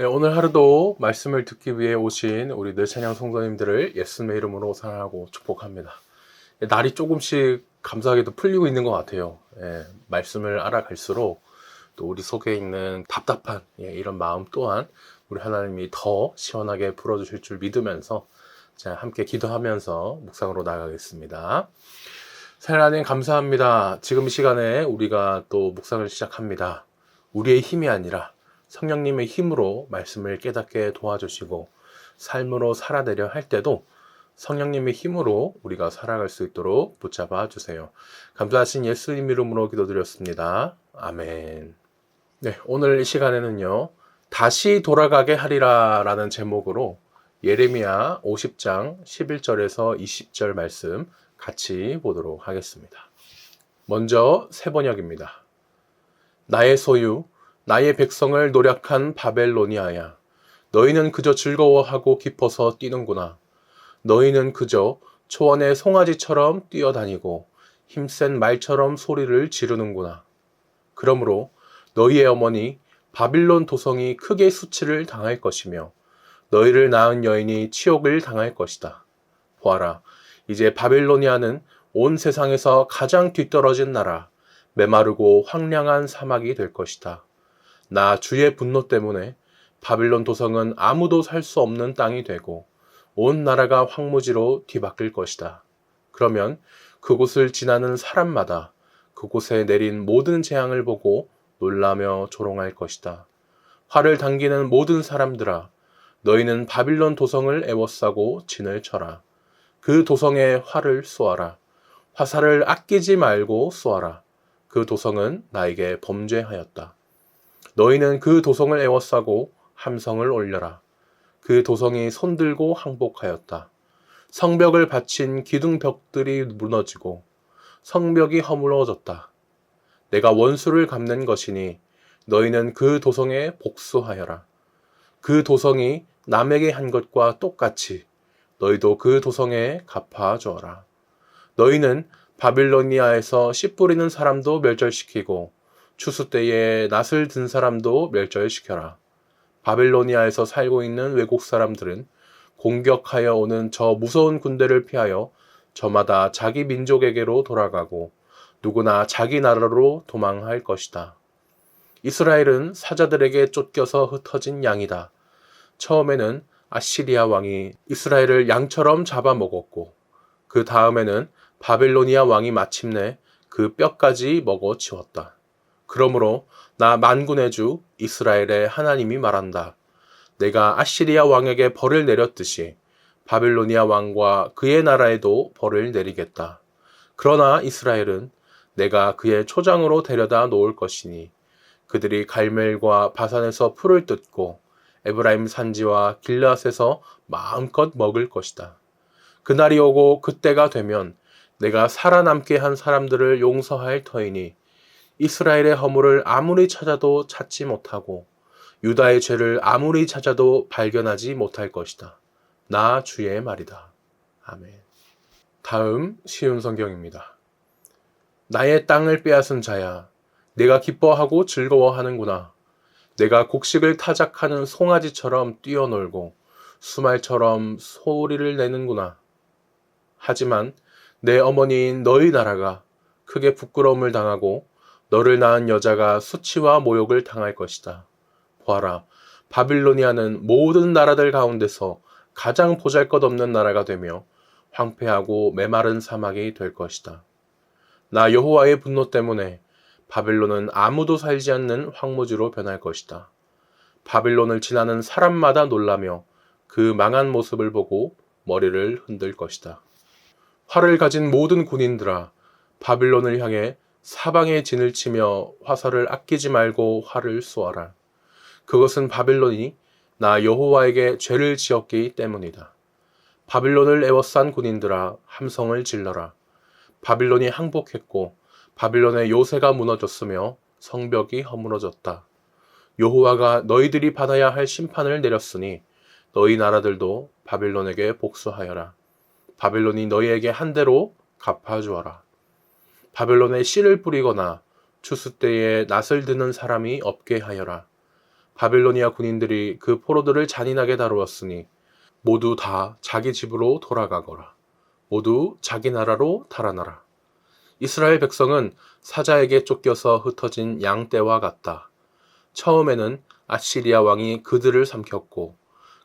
네, 오늘 하루도 말씀을 듣기 위해 오신 우리 늘찬양 성도님들을 예수님의 이름으로 사랑하고 축복합니다. 날이 조금씩 감사하게도 풀리고 있는 것 같아요. 말씀을 알아갈수록 또 우리 속에 있는 답답한 이런 마음 또한 우리 하나님이 더 시원하게 풀어주실 줄 믿으면서 자, 함께 기도하면서 묵상으로 나가겠습니다. 하나님 감사합니다. 지금 이 시간에 우리가 또 묵상을 시작합니다. 우리의 힘이 아니라 성령님의 힘으로 말씀을 깨닫게 도와주시고 삶으로 살아내려 할 때도 성령님의 힘으로 우리가 살아갈 수 있도록 붙잡아 주세요. 감사하신 예수님 이름으로 기도드렸습니다. 아멘. 네, 오늘 이 시간에는요. 다시 돌아가게 하리라 라는 제목으로 예레미야 50장 11절에서 20절 말씀 같이 보도록 하겠습니다. 먼저 세번역입니다. 나의 소유, 나의 백성을 노력한 바벨로니아야. 너희는 그저 즐거워하고 기뻐서 뛰는구나. 너희는 그저 초원의 송아지처럼 뛰어다니고 힘센 말처럼 소리를 지르는구나. 그러므로 너희의 어머니 바빌론 도성이 크게 수치를 당할 것이며 너희를 낳은 여인이 치욕을 당할 것이다. 보아라, 이제 바빌로니아는 온 세상에서 가장 뒤떨어진 나라, 메마르고 황량한 사막이 될 것이다. 나 주의 분노 때문에 바빌론 도성은 아무도 살 수 없는 땅이 되고 온 나라가 황무지로 뒤바뀔 것이다. 그러면 그곳을 지나는 사람마다 그곳에 내린 모든 재앙을 보고 놀라며 조롱할 것이다. 활을 당기는 모든 사람들아, 너희는 바빌론 도성을 애워싸고 진을 쳐라. 그 도성에 활을 쏘아라. 화살을 아끼지 말고 쏘아라. 그 도성은 나에게 범죄하였다. 너희는 그 도성을 애워싸고 함성을 올려라. 그 도성이 손들고 항복하였다. 성벽을 받친 기둥벽들이 무너지고 성벽이 허물어졌다. 내가 원수를 갚는 것이니 너희는 그 도성에 복수하여라. 그 도성이 남에게 한 것과 똑같이 너희도 그 도성에 갚아주어라. 너희는 바빌로니아에서 씨 뿌리는 사람도 멸절시키고 추수 때에 낫을 든 사람도 멸절시켜라. 바빌로니아에서 살고 있는 외국 사람들은 공격하여 오는 저 무서운 군대를 피하여 저마다 자기 민족에게로 돌아가고 누구나 자기 나라로 도망할 것이다. 이스라엘은 사자들에게 쫓겨서 흩어진 양이다. 처음에는 아시리아 왕이 이스라엘을 양처럼 잡아먹었고 그 다음에는 바빌로니아 왕이 마침내 그 뼈까지 먹어치웠다. 그러므로 나 만군의 주 이스라엘의 하나님이 말한다. 내가 아시리아 왕에게 벌을 내렸듯이 바빌로니아 왕과 그의 나라에도 벌을 내리겠다. 그러나 이스라엘은 내가 그의 초장으로 데려다 놓을 것이니 그들이 갈멜과 바산에서 풀을 뜯고 에브라임 산지와 길르앗에서 마음껏 먹을 것이다. 그날이 오고 그때가 되면 내가 살아남게 한 사람들을 용서할 터이니 이스라엘의 허물을 아무리 찾아도 찾지 못하고 유다의 죄를 아무리 찾아도 발견하지 못할 것이다. 나 주의 말이다. 아멘. 다음 쉬운 성경입니다. 나의 땅을 빼앗은 자야, 내가 기뻐하고 즐거워하는구나. 내가 곡식을 타작하는 송아지처럼 뛰어놀고 수말처럼 소리를 내는구나. 하지만 내 어머니인 너희 나라가 크게 부끄러움을 당하고 너를 낳은 여자가 수치와 모욕을 당할 것이다. 보아라, 바빌로니아는 모든 나라들 가운데서 가장 보잘것없는 나라가 되며 황폐하고 메마른 사막이 될 것이다. 나 여호와의 분노 때문에 바빌론은 아무도 살지 않는 황무지로 변할 것이다. 바빌론을 지나는 사람마다 놀라며 그 망한 모습을 보고 머리를 흔들 것이다. 활을 가진 모든 군인들아, 바빌론을 향해 사방에 진을 치며 화살을 아끼지 말고 활을 쏘아라. 그것은 바빌론이 나 여호와에게 죄를 지었기 때문이다. 바빌론을 애워싼 군인들아, 함성을 질러라. 바빌론이 항복했고 바빌론의 요새가 무너졌으며 성벽이 허물어졌다. 여호와가 너희들이 받아야 할 심판을 내렸으니 너희 나라들도 바빌론에게 복수하여라. 바빌론이 너희에게 한 대로 갚아주어라. 바벨론에 씨를 뿌리거나 추수 때에 낫을 드는 사람이 없게 하여라. 바빌로니아 군인들이 그 포로들을 잔인하게 다루었으니 모두 다 자기 집으로 돌아가거라. 모두 자기 나라로 달아나라. 이스라엘 백성은 사자에게 쫓겨서 흩어진 양떼와 같다. 처음에는 아시리아 왕이 그들을 삼켰고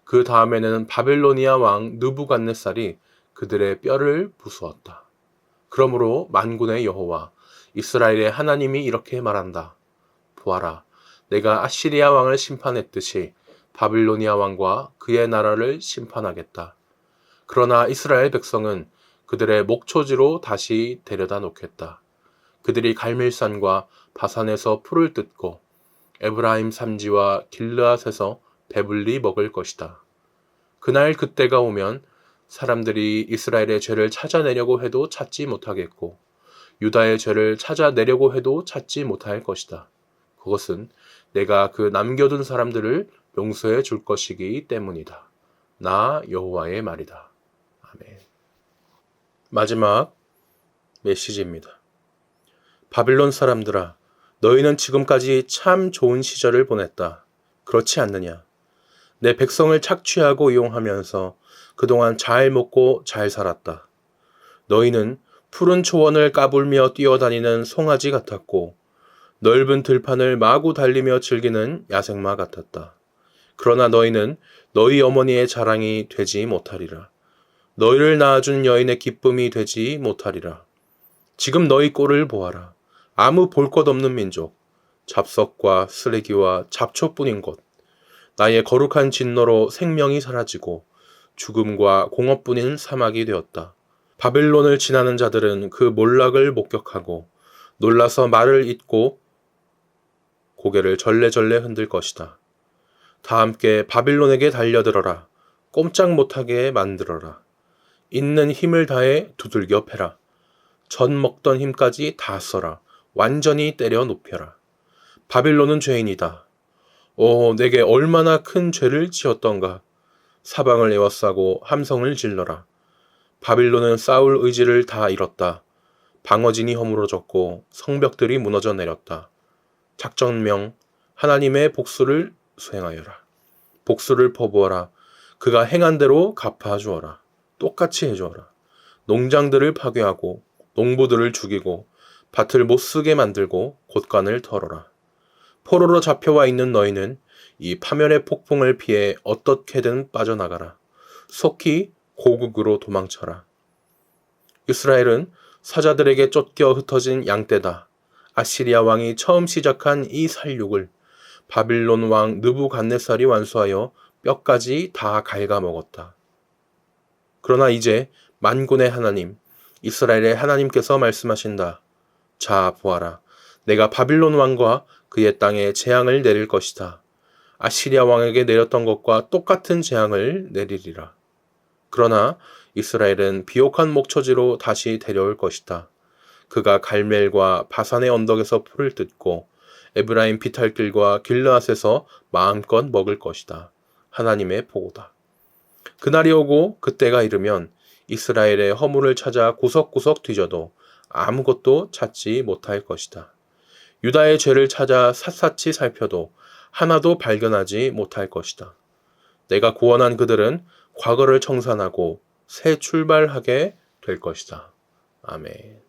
그 다음에는 바빌로니아 왕 느부갓네살이 그들의 뼈를 부수었다. 그러므로 만군의 여호와 이스라엘의 하나님이 이렇게 말한다. 보아라, 내가 아시리아 왕을 심판했듯이 바빌로니아 왕과 그의 나라를 심판하겠다. 그러나 이스라엘 백성은 그들의 목초지로 다시 데려다 놓겠다. 그들이 갈멜산과 바산에서 풀을 뜯고 에브라임 산지와 길르앗에서 배불리 먹을 것이다. 그날 그때가 오면 사람들이 이스라엘의 죄를 찾아내려고 해도 찾지 못하겠고 유다의 죄를 찾아내려고 해도 찾지 못할 것이다. 그것은 내가 그 남겨둔 사람들을 용서해 줄 것이기 때문이다. 나 여호와의 말이다. 아멘. 마지막 메시지입니다. 바빌론 사람들아, 너희는 지금까지 참 좋은 시절을 보냈다. 그렇지 않느냐? 내 백성을 착취하고 이용하면서 그동안 잘 먹고 잘 살았다. 너희는 푸른 초원을 까불며 뛰어다니는 송아지 같았고 넓은 들판을 마구 달리며 즐기는 야생마 같았다. 그러나 너희는 너희 어머니의 자랑이 되지 못하리라. 너희를 낳아준 여인의 기쁨이 되지 못하리라. 지금 너희 꼴을 보아라. 아무 볼 것 없는 민족, 잡석과 쓰레기와 잡초뿐인 곳, 나의 거룩한 진노로 생명이 사라지고 죽음과 공업뿐인 사막이 되었다. 바벨론을 지나는 자들은 그 몰락을 목격하고 놀라서 말을 잇고 고개를 절레절레 흔들 것이다. 다 함께 바빌론에게 달려들어라. 꼼짝 못하게 만들어라. 있는 힘을 다해 두들겨 패라. 전 먹던 힘까지 다 써라. 완전히 때려 눕혀라. 바빌론은 죄인이다. 오, 내게 얼마나 큰 죄를 지었던가. 사방을 에워싸고 함성을 질러라. 바빌론은 싸울 의지를 다 잃었다. 방어진이 허물어졌고 성벽들이 무너져 내렸다. 작전명, 하나님의 복수를 수행하여라. 복수를 퍼부어라. 그가 행한 대로 갚아주어라. 똑같이 해주어라. 농장들을 파괴하고 농부들을 죽이고 밭을 못쓰게 만들고 곳간을 털어라. 포로로 잡혀와 있는 너희는 이 파멸의 폭풍을 피해 어떻게든 빠져나가라. 속히 고국으로 도망쳐라. 이스라엘은 사자들에게 쫓겨 흩어진 양떼다. 아시리아 왕이 처음 시작한 이 살육을 바빌론 왕 느부갓네살이 완수하여 뼈까지 다 갉아먹었다. 그러나 이제 만군의 하나님, 이스라엘의 하나님께서 말씀하신다. 자, 보아라. 내가 바빌론 왕과 그의 땅에 재앙을 내릴 것이다. 아시리아 왕에게 내렸던 것과 똑같은 재앙을 내리리라. 그러나 이스라엘은 비옥한 목초지로 다시 데려올 것이다. 그가 갈멜과 바산의 언덕에서 풀을 뜯고 에브라임 비탈길과 길르앗에서 마음껏 먹을 것이다. 하나님의 보고다. 그날이 오고 그때가 이르면 이스라엘의 허물을 찾아 구석구석 뒤져도 아무것도 찾지 못할 것이다. 유다의 죄를 찾아 샅샅이 살펴도 하나도 발견하지 못할 것이다. 내가 구원한 그들은 과거를 청산하고 새 출발하게 될 것이다. 아멘.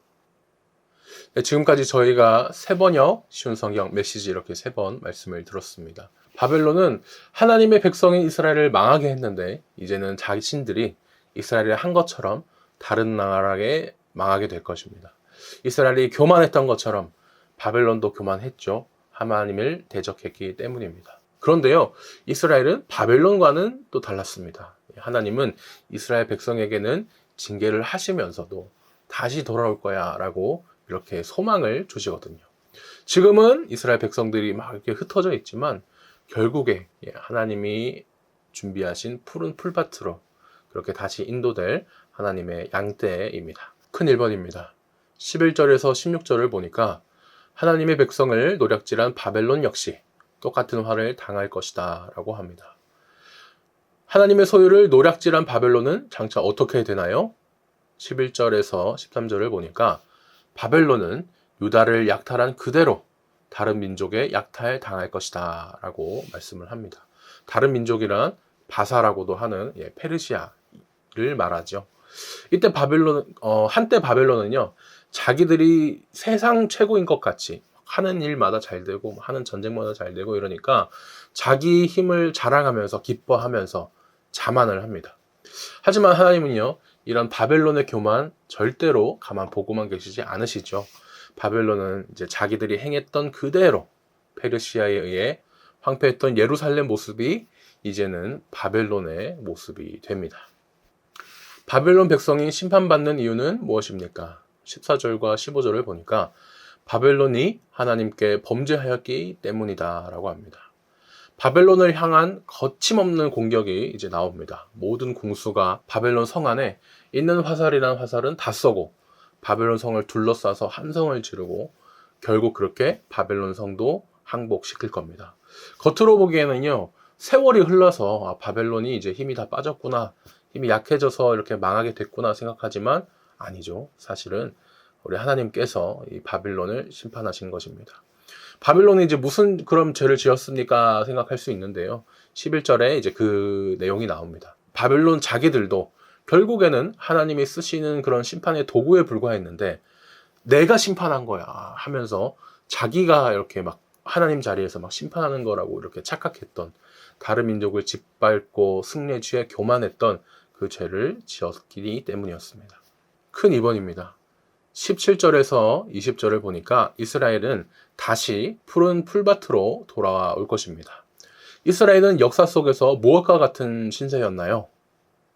네, 지금까지 저희가 세 번역 쉬운 성경 메시지 이렇게 세 번 말씀을 들었습니다. 바벨론은 하나님의 백성인 이스라엘을 망하게 했는데 이제는 자신들이 이스라엘을 한 것처럼 다른 나라에 망하게 될 것입니다. 이스라엘이 교만했던 것처럼 바벨론도 교만했죠. 하나님을 대적했기 때문입니다. 그런데요, 이스라엘은 바벨론과는 또 달랐습니다. 하나님은 이스라엘 백성에게는 징계를 하시면서도 다시 돌아올 거야 라고 이렇게 소망을 주시거든요. 지금은 이스라엘 백성들이 막 이렇게 흩어져 있지만 결국에 하나님이 준비하신 푸른 풀밭으로 그렇게 다시 인도될 하나님의 양떼입니다. 큰 1번입니다. 11절에서 16절을 보니까 하나님의 백성을 노략질한 바벨론 역시 똑같은 화를 당할 것이다 라고 합니다. 하나님의 소유를 노략질한 바벨론은 장차 어떻게 되나요? 11절에서 13절을 보니까 바벨론은 유다를 약탈한 그대로 다른 민족에 약탈당할 것이다 라고 말씀을 합니다. 다른 민족이란 바사라고도 하는 페르시아를 말하죠. 이때 한때 바벨론은요, 자기들이 세상 최고인 것 같이 하는 일마다 잘 되고 하는 전쟁마다 잘 되고 이러니까 자기 힘을 자랑하면서 기뻐하면서 자만을 합니다. 하지만 하나님은요, 이런 바벨론의 교만 절대로 가만 보고만 계시지 않으시죠. 바벨론은 이제 자기들이 행했던 그대로 페르시아에 의해 황폐했던 예루살렘 모습이 이제는 바벨론의 모습이 됩니다. 바벨론 백성이 심판받는 이유는 무엇입니까? 14절과 15절을 보니까 바벨론이 하나님께 범죄하였기 때문이다 라고 합니다. 바벨론을 향한 거침없는 공격이 이제 나옵니다. 모든 공수가 바벨론 성 안에 있는 화살이란 화살은 다 쏘고 바벨론 성을 둘러싸서 함성을 지르고 결국 그렇게 바벨론 성도 항복시킬 겁니다. 겉으로 보기에는요, 세월이 흘러서 바벨론이 이제 힘이 다 빠졌구나, 힘이 약해져서 이렇게 망하게 됐구나 생각하지만 아니죠. 사실은 우리 하나님께서 이 바벨론을 심판하신 것입니다. 바벨론이 이제 무슨 그럼 죄를 지었습니까 생각할 수 있는데요. 11절에 이제 그 내용이 나옵니다. 바벨론 자기들도 결국에는 하나님이 쓰시는 그런 심판의 도구에 불과했는데 내가 심판한 거야 하면서 자기가 이렇게 막 하나님 자리에서 막 심판하는 거라고 이렇게 착각했던, 다른 민족을 짓밟고 승리에 취해 교만했던 그 죄를 지었기 때문이었습니다. 큰 이번입니다. 17절에서 20절을 보니까 이스라엘은 다시 푸른 풀밭으로 돌아올 것입니다. 이스라엘은 역사 속에서 무엇과 같은 신세였나요?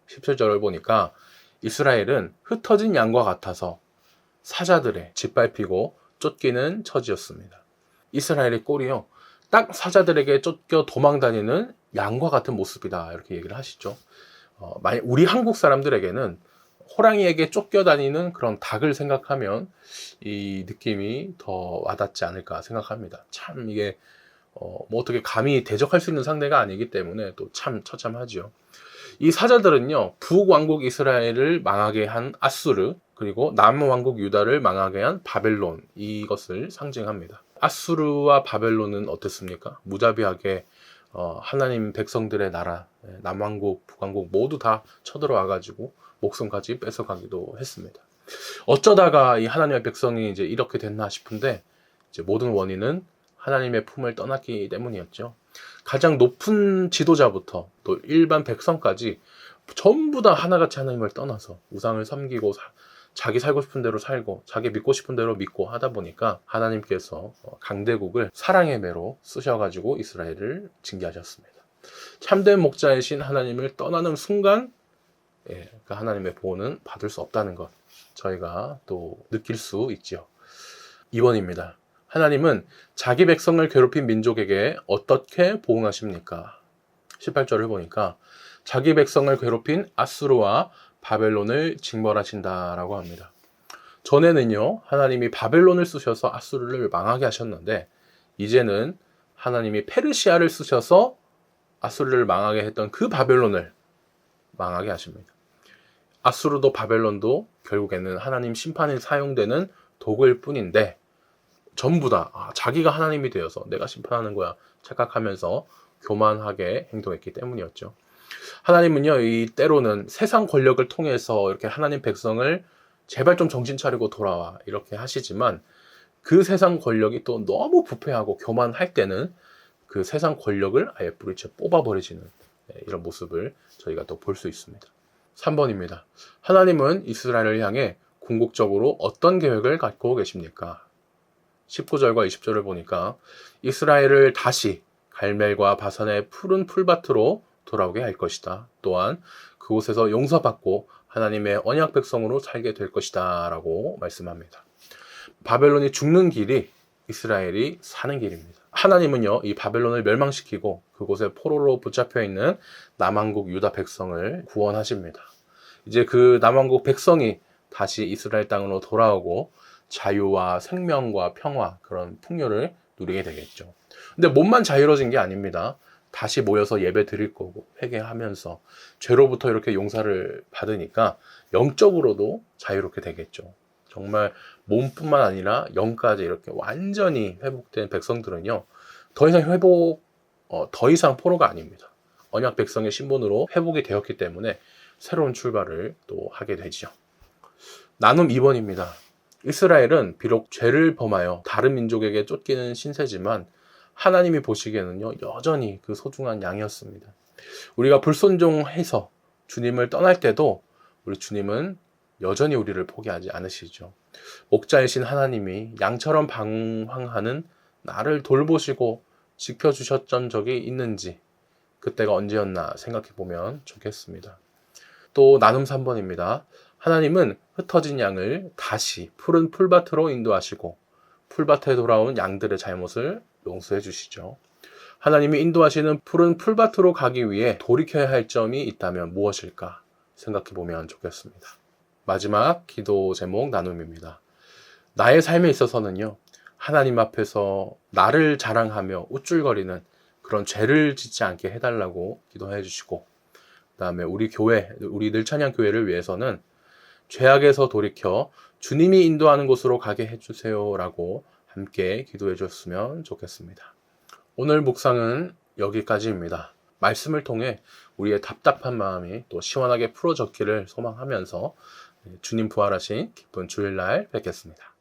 17절을 보니까 이스라엘은 흩어진 양과 같아서 사자들의 짓밟히고 쫓기는 처지였습니다. 이스라엘의 꼴이요, 딱 사자들에게 쫓겨 도망다니는 양과 같은 모습이다 이렇게 얘기를 하시죠. 만약 우리 한국 사람들에게는 호랑이에게 쫓겨다니는 그런 닭을 생각하면 이 느낌이 더 와닿지 않을까 생각합니다. 참 이게 뭐 어떻게 감히 대적할 수 있는 상대가 아니기 때문에 또 참 처참하죠. 이 사자들은요, 북왕국 이스라엘을 망하게 한 아수르, 그리고 남왕국 유다를 망하게 한 바벨론, 이것을 상징합니다. 아수르와 바벨론은 어땠습니까? 무자비하게 하나님 백성들의 나라, 남왕국, 북왕국 모두 다 쳐들어와가지고 목숨까지 뺏어가기도 했습니다. 어쩌다가 이 하나님의 백성이 이제 이렇게 됐나 싶은데 이제 모든 원인은 하나님의 품을 떠났기 때문이었죠. 가장 높은 지도자부터 또 일반 백성까지 전부 다 하나같이 하나님을 떠나서 우상을 섬기고 자기 살고 싶은 대로 살고 자기 믿고 싶은 대로 믿고 하다 보니까 하나님께서 강대국을 사랑의 매로 쓰셔가지고 이스라엘을 징계하셨습니다. 참된 목자이신 하나님을 떠나는 순간 그 하나님의 보호는 받을 수 없다는 것 저희가 또 느낄 수 있죠. 2번입니다. 하나님은 자기 백성을 괴롭힌 민족에게 어떻게 보응하십니까? 18절을 보니까 자기 백성을 괴롭힌 아수르와 바벨론을 징벌하신다라고 합니다. 전에는요, 하나님이 바벨론을 쓰셔서 아수르를 망하게 하셨는데 이제는 하나님이 페르시아를 쓰셔서 아수르를 망하게 했던 그 바벨론을 망하게 하십니다. 아수르도 바벨론도 결국에는 하나님 심판에 사용되는 도구일 뿐인데 전부 다 자기가 하나님이 되어서 내가 심판하는 거야 착각하면서 교만하게 행동했기 때문이었죠. 하나님은요, 이 때로는 세상 권력을 통해서 이렇게 하나님 백성을 제발 좀 정신 차리고 돌아와 이렇게 하시지만 그 세상 권력이 또 너무 부패하고 교만할 때는 그 세상 권력을 아예 뿌리채 뽑아버리시는 이런 모습을 저희가 또 볼 수 있습니다. 3번입니다. 하나님은 이스라엘을 향해 궁극적으로 어떤 계획을 갖고 계십니까? 19절과 20절을 보니까 이스라엘을 다시 갈멜과 바산의 푸른 풀밭으로 돌아오게 할 것이다. 또한 그곳에서 용서받고 하나님의 언약 백성으로 살게 될 것이다 라고 말씀합니다. 바벨론이 죽는 길이 이스라엘이 사는 길입니다. 하나님은요, 이 바벨론을 멸망시키고 그곳에 포로로 붙잡혀 있는 남왕국 유다 백성을 구원하십니다. 이제 그 남왕국 백성이 다시 이스라엘 땅으로 돌아오고 자유와 생명과 평화, 그런 풍요를 누리게 되겠죠. 근데 몸만 자유로워진 게 아닙니다. 다시 모여서 예배 드릴 거고 회개하면서 죄로부터 이렇게 용서를 받으니까 영적으로도 자유롭게 되겠죠. 정말 몸뿐만 아니라 영까지 이렇게 완전히 회복된 백성들은요, 더 이상 포로가 아닙니다. 언약 백성의 신분으로 회복이 되었기 때문에 새로운 출발을 또 하게 되죠. 나눔 2번입니다. 이스라엘은 비록 죄를 범하여 다른 민족에게 쫓기는 신세지만 하나님이 보시기에는요, 여전히 그 소중한 양이었습니다. 우리가 불순종해서 주님을 떠날 때도 우리 주님은 여전히 우리를 포기하지 않으시죠. 목자이신 하나님이 양처럼 방황하는 나를 돌보시고 지켜주셨던 적이 있는지, 그때가 언제였나 생각해 보면 좋겠습니다. 또 나눔 3번입니다. 하나님은 흩어진 양을 다시 푸른 풀밭으로 인도하시고 풀밭에 돌아온 양들의 잘못을 용서해 주시죠. 하나님이 인도하시는 푸른 풀밭으로 가기 위해 돌이켜야 할 점이 있다면 무엇일까 생각해 보면 좋겠습니다. 마지막 기도 제목 나눔입니다. 나의 삶에 있어서는요, 하나님 앞에서 나를 자랑하며 우쭐거리는 그런 죄를 짓지 않게 해달라고 기도해 주시고, 그 다음에 우리 교회, 우리 늘찬양 교회를 위해서는 죄악에서 돌이켜 주님이 인도하는 곳으로 가게 해주세요 라고 함께 기도해 주셨으면 좋겠습니다. 오늘 묵상은 여기까지입니다. 말씀을 통해 우리의 답답한 마음이 또 시원하게 풀어졌기를 소망하면서 주님 부활하신 기쁜 주일날 뵙겠습니다.